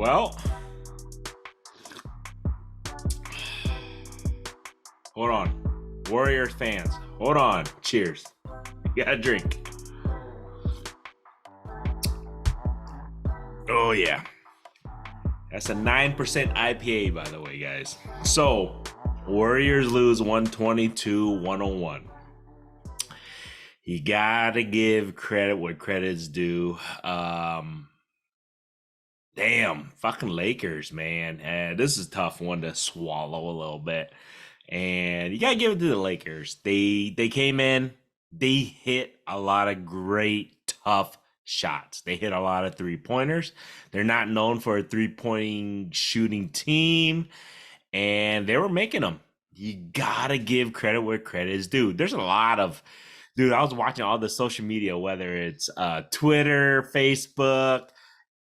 Well, hold on. Warriors fans, hold on. Cheers. You got a drink. Oh, yeah. That's a 9% IPA, by the way, guys. So, Warriors lose 122-101. You gotta give credit where credit's due. Damn, fucking Lakers, man. This is a tough one to swallow a little bit. And you gotta give it to the Lakers. They came in, they hit a lot of great, tough shots. They hit a lot of three-pointers. They're not known for a three-pointing shooting team, and they were making them. You gotta give credit where credit is due. There's a lot of dude, I was watching all the social media, whether it's Twitter, Facebook,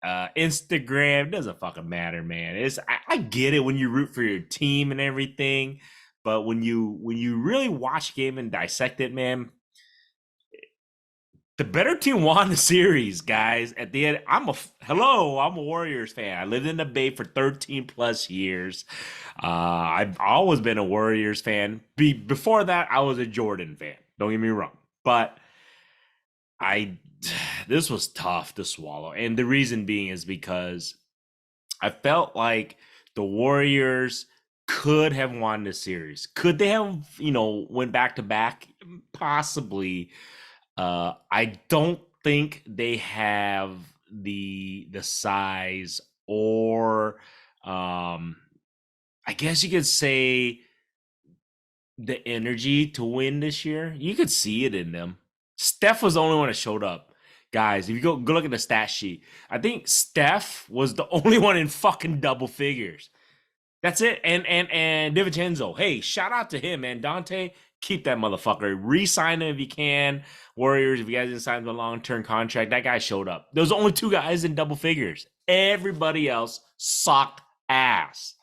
Instagram, doesn't fucking matter, man. I get it when you root for your team and everything, but when you really watch a game and dissect it, man, the better team won the series, guys. At the end, I'm a Warriors fan. I lived in the Bay for 13 plus years. I've always been a Warriors fan. Before that, I was a Jordan fan. Don't get me wrong, but I this was tough to swallow, and the reason being is because I felt like the Warriors could have won the series. Could they have, went back to back? Possibly. I don't think they have the size or I guess you could say the energy to win this year. You could see it in them. Steph was the only one that showed up. Guys, if you go look at the stat sheet, I think Steph was the only one in fucking double figures. That's it. And DiVincenzo, hey, shout out to him, man. Dante, keep that motherfucker. Re-sign him if you can. Warriors, if you guys didn't sign him to a long-term contract, that guy showed up. There was only two guys in double figures. Everybody else sucked ass.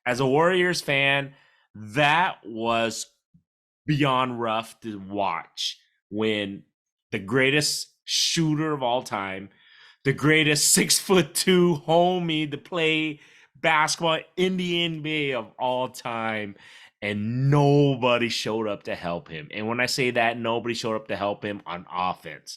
As a Warriors fan, that was beyond rough to watch when the greatest shooter of all time, the greatest 6'2" homie to play basketball in the NBA of all time, and nobody showed up to help him. And when I say that, nobody showed up to help him on offense.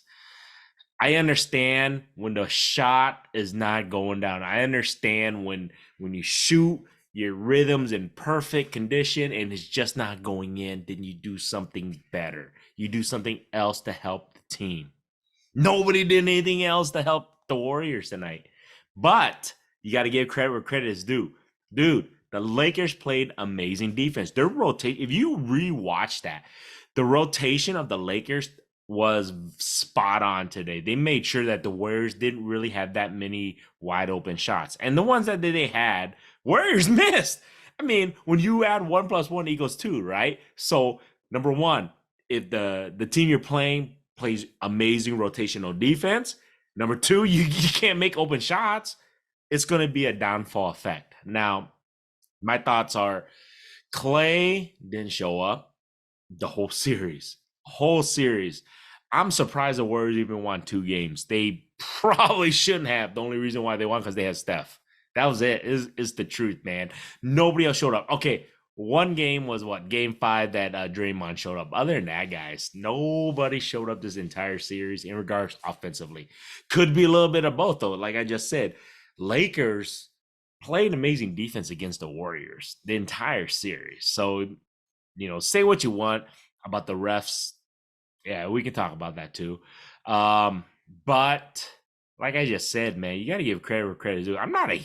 I understand when the shot is not going down. I understand when you shoot, your rhythm's in perfect condition and it's just not going in, then you do something better. You do something else to help the team. Nobody did anything else to help the Warriors tonight. But you got to give credit where credit is due. Dude, the Lakers played amazing defense. Their rotation, if you rewatch that, the rotation of the Lakers was spot on today. They made sure that the Warriors didn't really have that many wide open shots. And the ones that they had, Warriors missed. I mean, when you add 1 + 1 = 2, right? So, number one, if the team you're playing plays amazing rotational defense, number two, you can't make open shots, it's going to be a downfall effect. Now, my thoughts are Clay didn't show up the whole series. I'm surprised the Warriors even won 2 games. They probably shouldn't have. The only reason why they won because they had Steph. That was it. Is the truth, man. Nobody else showed up. Okay, one game was what? Game 5 that Draymond showed up. Other than that, guys, nobody showed up this entire series in regards offensively. Could be a little bit of both, though. Like I just said, Lakers played amazing defense against the Warriors the entire series. So, say what you want about the refs. Yeah, we can talk about that too. But like I just said, man, you got to give credit where credit is due. I'm not a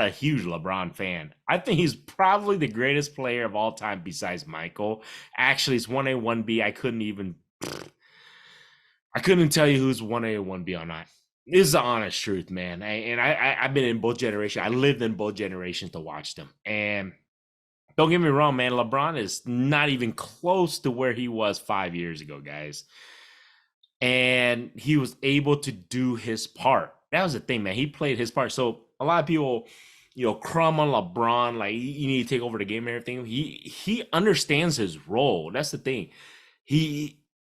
huge LeBron fan. I think he's probably the greatest player of all time besides Michael. Actually, it's 1A, 1B. I couldn't tell you who's 1A or 1B or not. This is the honest truth, man. I've been in both generations. I lived in both generations to watch them. And don't get me wrong, man. LeBron is not even close to where he was 5 years ago, guys. And he was able to do his part. That was the thing, man. He played his part. So a lot of people, crumb on LeBron, like you need to take over the game and everything. He understands his role. That's the thing.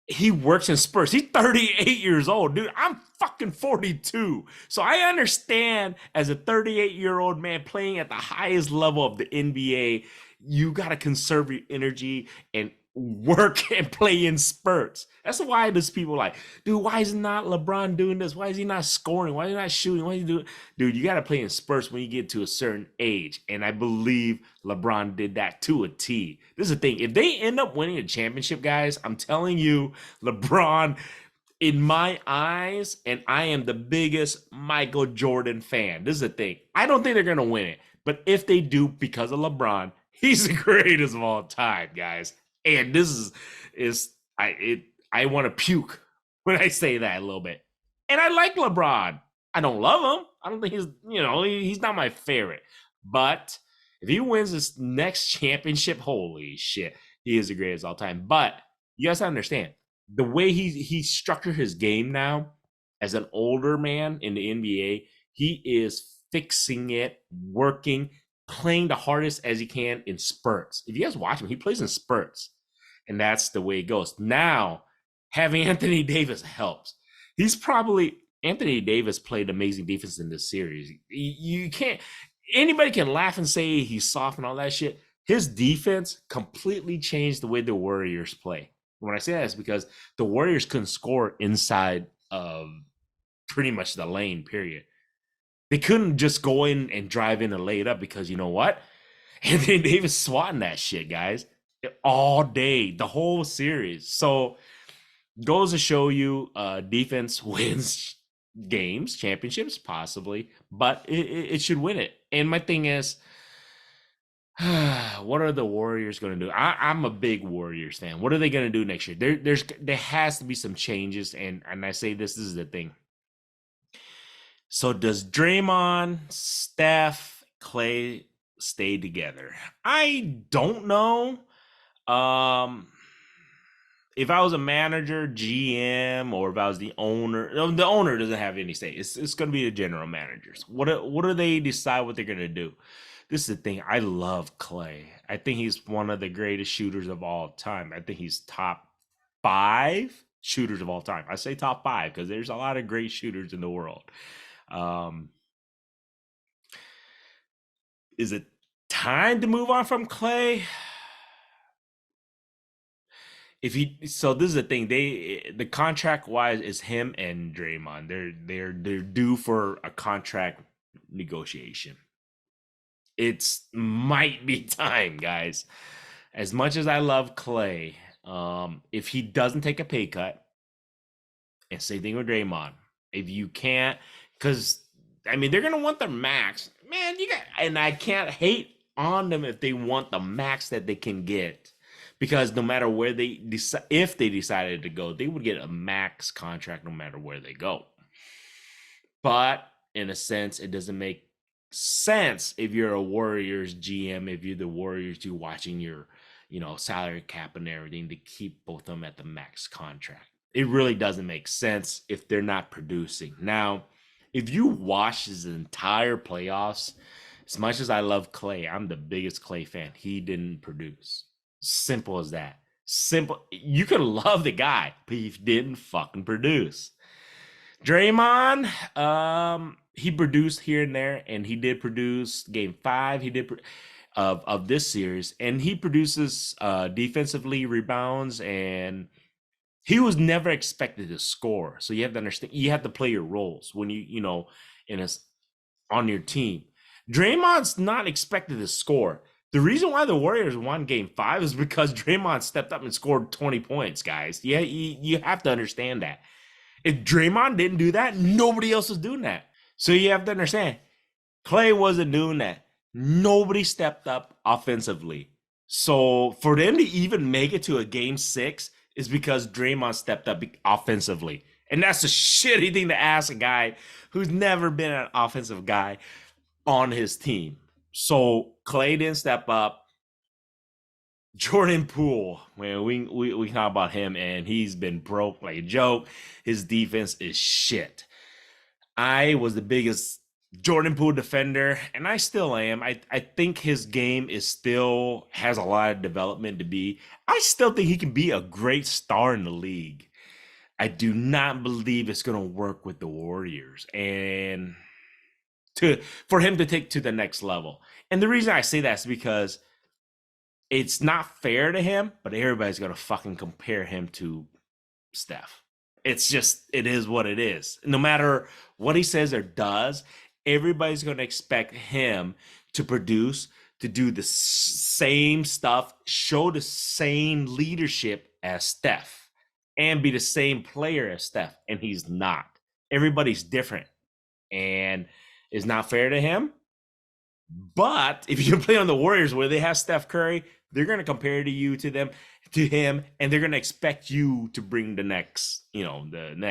he works in spurts. He's 38 years old, dude. I'm fucking 42. So I understand as a 38-year-old man playing at the highest level of the NBA, you got to conserve your energy and work and play in spurts. That's why there's people like, dude, why is not LeBron doing this? Why is he not scoring? Why is he not shooting? Why is he doing? Dude, you got to play in spurts when you get to a certain age. And I believe LeBron did that to a T. This is the thing. If they end up winning a championship, guys, I'm telling you, LeBron, in my eyes, and I am the biggest Michael Jordan fan. This is the thing. I don't think they're going to win it. But if they do, because of LeBron, he's the greatest of all time, guys. And this I want to puke when I say that a little bit. And I like LeBron. I don't love him. I don't think he's not my favorite. But if he wins this next championship, holy shit, he is the greatest of all time. But you guys understand the way he structured his game now as an older man in the NBA, he is fixing it, working, playing the hardest as he can in spurts. If you guys watch him, he plays in spurts. And that's the way it goes. Now, having Anthony Davis helps. Anthony Davis played amazing defense in this series. You can't, anybody can laugh and say he's soft and all that shit. His defense completely changed the way the Warriors play. When I say that, it's because the Warriors couldn't score inside of pretty much the lane, period. They couldn't just go in and drive in and lay it up because you know what? Anthony Davis swatting that shit, guys, all day, the whole series. So goes to show you defense wins games, championships, possibly, but it should win it. And my thing is, what are the Warriors going to do? I'm a big Warriors fan. What are they going to do next year? There has to be some changes, and I say this is the thing. So does Draymond, Steph, Clay stay together? I don't know. If I was a manager, GM, or if I was the owner doesn't have any say. It's going to be the general managers. What do they decide what they're going to do? This is the thing. I love Clay. I think he's one of the greatest shooters of all time. I think he's top 5 shooters of all time. I say top 5 because there's a lot of great shooters in the world. Is it time to move on from Clay? So this is the thing. The contract wise is him and Draymond. They're due for a contract negotiation. It's might be time, guys. As much as I love Clay, if he doesn't take a pay cut, and same thing with Draymond, if you can't, because I mean they're gonna want their max, man. And I can't hate on them if they want the max that they can get, because no matter where if they decided to go, they would get a max contract no matter where they go. But in a sense, it doesn't make sense if you're a Warriors GM, if you're the Warriors, you're watching your salary cap and everything, to keep both of them at the max contract. It really doesn't make sense if they're not producing. Now, if you watch his entire playoffs, as much as I love Clay, I'm the biggest Clay fan. He didn't produce. Simple as that. Simple. You can love the guy, but he didn't fucking produce. Draymond, he produced here and there, and he did produce game 5. He did of this series, and he produces defensively, rebounds, and he was never expected to score. So you have to understand, you have to play your roles when on your team. Draymond's not expected to score. The reason why the Warriors won game 5 is because Draymond stepped up and scored 20 points, guys. Yeah, you have to understand that. If Draymond didn't do that, nobody else was doing that. So you have to understand, Clay wasn't doing that. Nobody stepped up offensively. So for them to even make it to a game 6 is because Draymond stepped up offensively. And that's a shitty thing to ask a guy who's never been an offensive guy on his team. So Clay didn't step up. Jordan Poole, man, we talk about him, and he's been broke like a joke. His defense is shit. I was the biggest Jordan Poole defender, and I still am. I think his game still has a lot of development to be. I still think he can be a great star in the league. I do not believe it's going to work with the Warriors and for him to take to the next level. And the reason I say that is because it's not fair to him, but everybody's going to fucking compare him to Steph. It's just, it is what it is. No matter what he says or does, everybody's going to expect him to produce, to do the same stuff, show the same leadership as Steph, and be the same player as Steph. And he's not. Everybody's different. And it's not fair to him. But if you play on the Warriors where they have Steph Curry, they're going to compare to him, and they're going to expect you to bring the next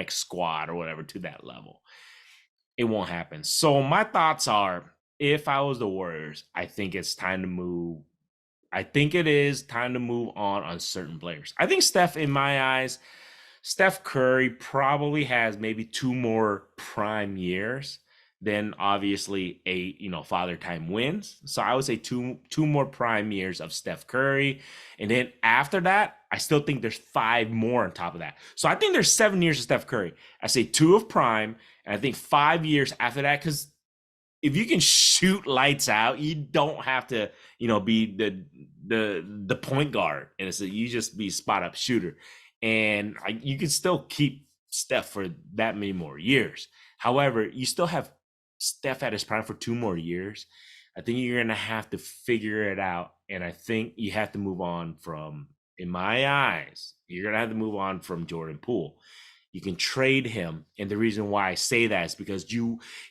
squad or whatever to that level. It won't happen. So my thoughts are, if I was the Warriors, I think it's time to move. I think it is time to move on certain players. I think Steph, in my eyes, Steph Curry probably has maybe 2 more prime years. Then obviously father time wins. So I would say two more prime years of Steph Curry. And then after that, I still think there's 5 more on top of that. So I think there's 7 years of Steph Curry. I say 2 of prime, and I think 5 years after that, because if you can shoot lights out, you don't have to, be the point guard. And it's you just be spot up shooter. And you can still keep Steph for that many more years. However, you still have Steph at his prime for 2 more years. I think you're going to have to figure it out. And I think you have to move on from, in my eyes, you're going to have to move on from Jordan Poole. You can trade him. And the reason why I say that is because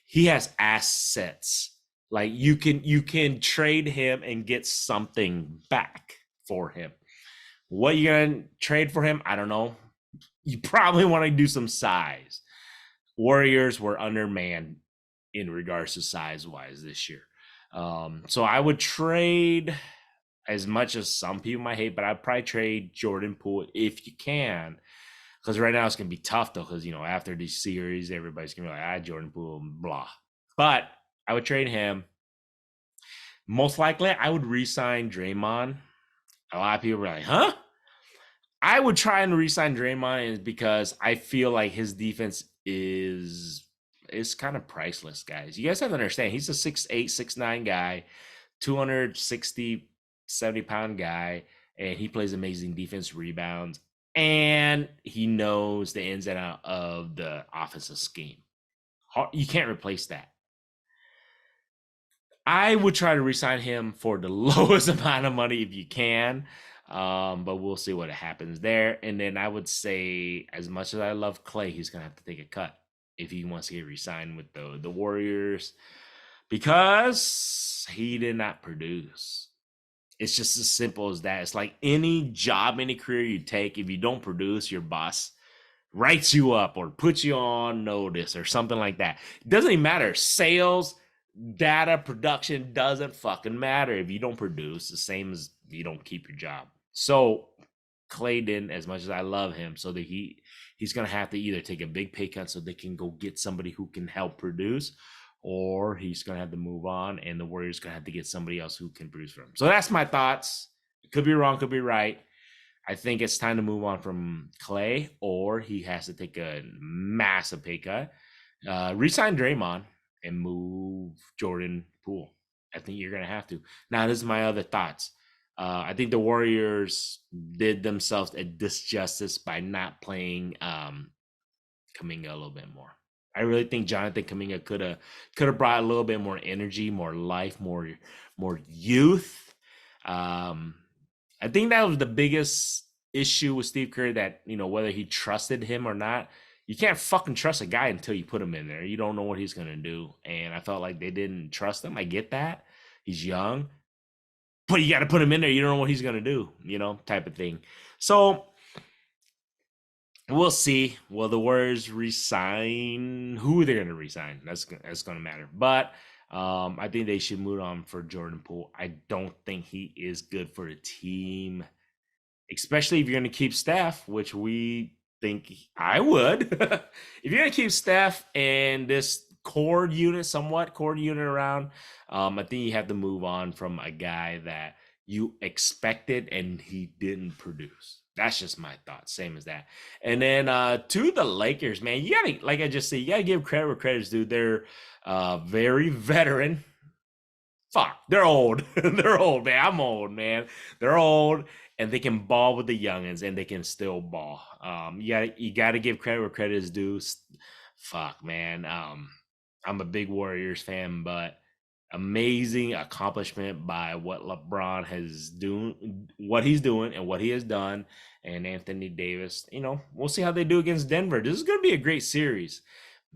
he has assets. Like you can trade him and get something back for him. What you going to trade for him? I don't know. You probably want to do some size. Warriors were undermanned in regards to size-wise this year. So I would trade, as much as some people might hate, but I'd probably trade Jordan Poole if you can. Because right now it's going to be tough, though, because, after this series, everybody's going to be like, Jordan Poole, blah. But I would trade him. Most likely, I would re-sign Draymond. A lot of people were like, huh? I would try and re-sign Draymond because I feel like his defense is kind of priceless, guys. You guys have to understand, he's a 6'8", 6'9" guy, 260, 70-pound guy, and he plays amazing defense, rebounds, and he knows the ins and out of the offensive scheme. You can't replace that. I would try to re-sign him for the lowest amount of money if you can, but we'll see what happens there. And then I would say, as much as I love Clay, he's going to have to take a cut if he wants to get re-signed with the Warriors, because he did not produce. It's just as simple as that. It's like any job, any career you take, if you don't produce, your boss writes you up or puts you on notice or something like that. It doesn't even matter. Sales, data, production doesn't fucking matter if you don't produce. The same as you don't keep your job. So Clay didn't, as much as I love him, so that he's going to have to either take a big pay cut so they can go get somebody who can help produce, or he's going to have to move on, and the Warriors going to have to get somebody else who can produce for him. So that's my thoughts. Could be wrong, could be right. I think it's time to move on from Clay, or he has to take a massive pay cut, re-sign Draymond, and move Jordan Poole. I think you're going to have to. Now, this is my other thoughts. I think the Warriors did themselves a disjustice by not playing Kuminga a little bit more. I really think Jonathan Kuminga could have brought a little bit more energy, more life, more youth. I think that was the biggest issue with Steve Kerr, that, whether he trusted him or not. You can't fucking trust a guy until you put him in there. You don't know what he's going to do. And I felt like they didn't trust him. I get that. He's young. But you got to put him in there. You don't know what he's going to do, type of thing. So we'll see. Will the Warriors resign? Who they're going to resign? That's going to matter. But I think they should move on for Jordan Poole. I don't think he is good for the team, especially if you're going to keep Steph, which we think I would. If you're going to keep Steph and this core unit around, I think you have to move on from a guy that you expected and he didn't produce. That's just my thought. Same as that. And then to the Lakers, man, you gotta, like I just said, you gotta give credit where credit's due. They're very veteran. Fuck, they're old. They're old, man. I'm old, man. They're old, and they can ball with the youngins, and they can still ball. You gotta give credit where credit is due. Fuck, man. I'm a big Warriors fan, but amazing accomplishment by what LeBron has doing, what he's doing, and what he has done, and Anthony Davis. We'll see how they do against Denver. This is going to be a great series.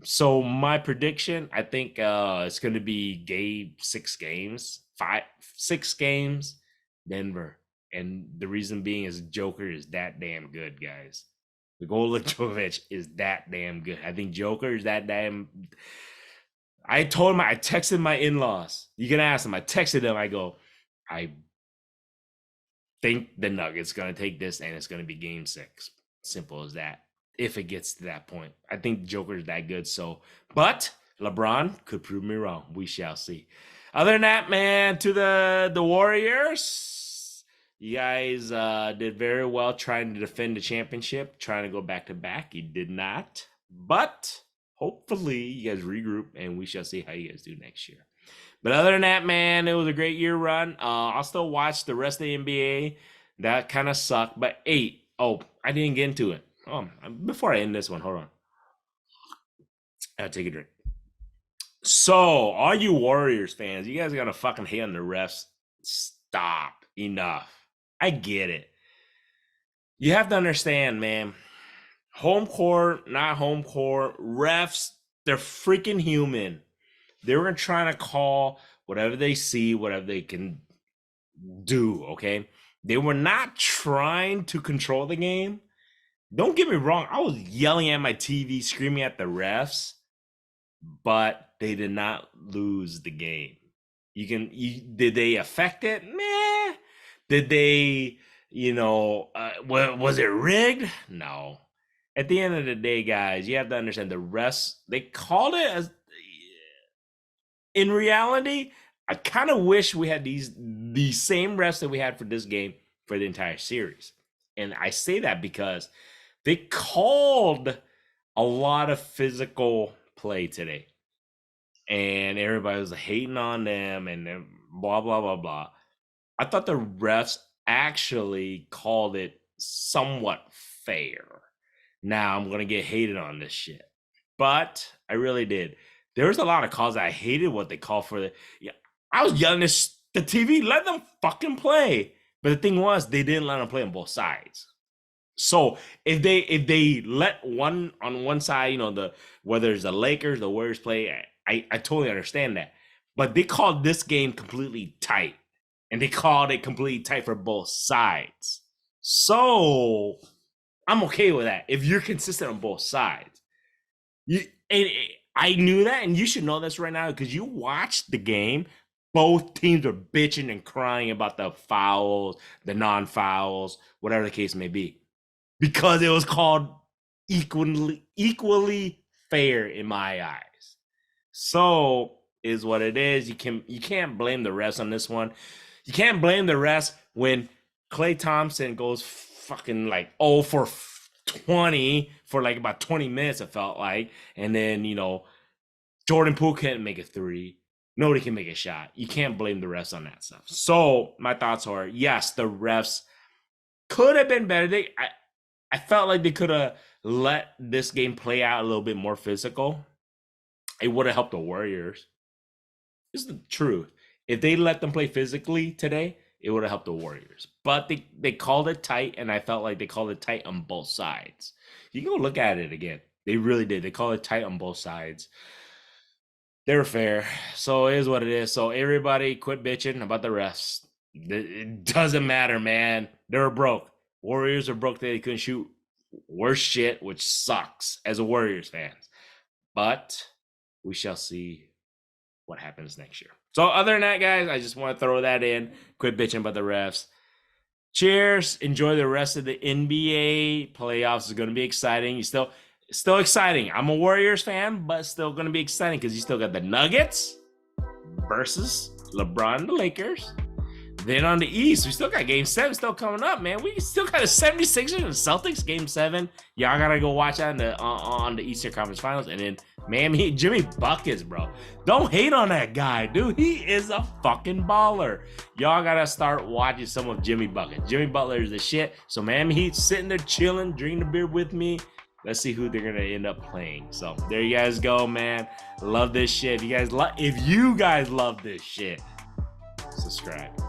So my prediction, I think it's going to be 6 games, 6 games, Denver. And the reason being is Joker is that damn good, guys. Nikola Jokic is that damn good. I think Joker is that damn. I texted my in-laws. You can ask them. I texted them. I go, I think the Nuggets going to take this, and it's going to be game 6. Simple as that. If it gets to that point, I think Joker is that good. So, but LeBron could prove me wrong. We shall see. Other than that, man, to the Warriors, you guys did very well trying to defend the championship, trying to go back to back. You did not, but hopefully you guys regroup, and we shall see how you guys do next year. But other than that, man, it was a great year run. I'll still watch the rest of the NBA. That kind of sucked, but 8. Oh, I didn't get into it. Before I end this one, hold on. I'll take a drink. So, all you Warriors fans, you guys gotta fucking hate on the refs. Stop. Enough. I get it. You have to understand, man. Home court, not home court. Refs, they're freaking human. They were trying to call whatever they see, whatever they can do, okay? They were not trying to control the game. Don't get me wrong. I was yelling at my TV, screaming at the refs, but they did not lose the game. Did they affect it? Meh. Did they, was it rigged? No. At the end of the day, guys, you have to understand the refs, they called it as, in reality, I kind of wish we had these same refs that we had for this game for the entire series. And I say that because they called a lot of physical play today. And everybody was hating on them and then blah, blah, blah, blah. I thought the refs actually called it somewhat fair. Now I'm going to get hated on this shit. But I really did. There was a lot of calls I hated what they called for. I was yelling at the TV, let them fucking play. But the thing was, they didn't let them play on both sides. So if they let one on one side, whether it's the Lakers, the Warriors play, I totally understand that. But they called this game completely tight. And they called it completely tight for both sides. So I'm okay with that. If you're consistent on both sides. I knew that, and you should know this right now because you watched the game. Both teams are bitching and crying about the fouls, the non-fouls, whatever the case may be. Because it was called equally fair in my eyes. So is what it is. You can't blame the refs on this one. You can't blame the refs when Klay Thompson goes fucking like 0 for 20 for like about 20 minutes, it felt like. And then, Jordan Poole can't make a 3. Nobody can make a shot. You can't blame the refs on that stuff. So my thoughts are, yes, the refs could have been better. I felt like they could have let this game play out a little bit more physical. It would have helped the Warriors. This is the truth. If they let them play physically today, it would have helped the Warriors. But they called it tight, and I felt like they called it tight on both sides. You can go look at it again. They really did. They called it tight on both sides. They're fair. So it is what it is. So everybody quit bitching about the refs. It doesn't matter, man. They were broke. Warriors are broke. They couldn't shoot worse shit, which sucks as a Warriors fans. But we shall see what happens next year. So other than that, guys, I just want to throw that in. Quit bitching about the refs. Cheers. Enjoy the rest of the NBA playoffs. It's going to be exciting. You still exciting. I'm a Warriors fan, but still going to be exciting because you still got the Nuggets versus LeBron and the Lakers. Then on the East, we still got Game 7 still coming up, man. We still got a 76ers and Celtics Game 7. Y'all gotta go watch that on the Eastern Conference Finals. And then, man, Jimmy Buckets, bro. Don't hate on that guy, dude. He is a fucking baller. Y'all gotta start watching some of Jimmy Buckets. Jimmy Butler is the shit. So Miami Heat sitting there chilling, drinking a beer with me. Let's see who they're gonna end up playing. So there you guys go, man. Love this shit. If you guys love this shit, subscribe.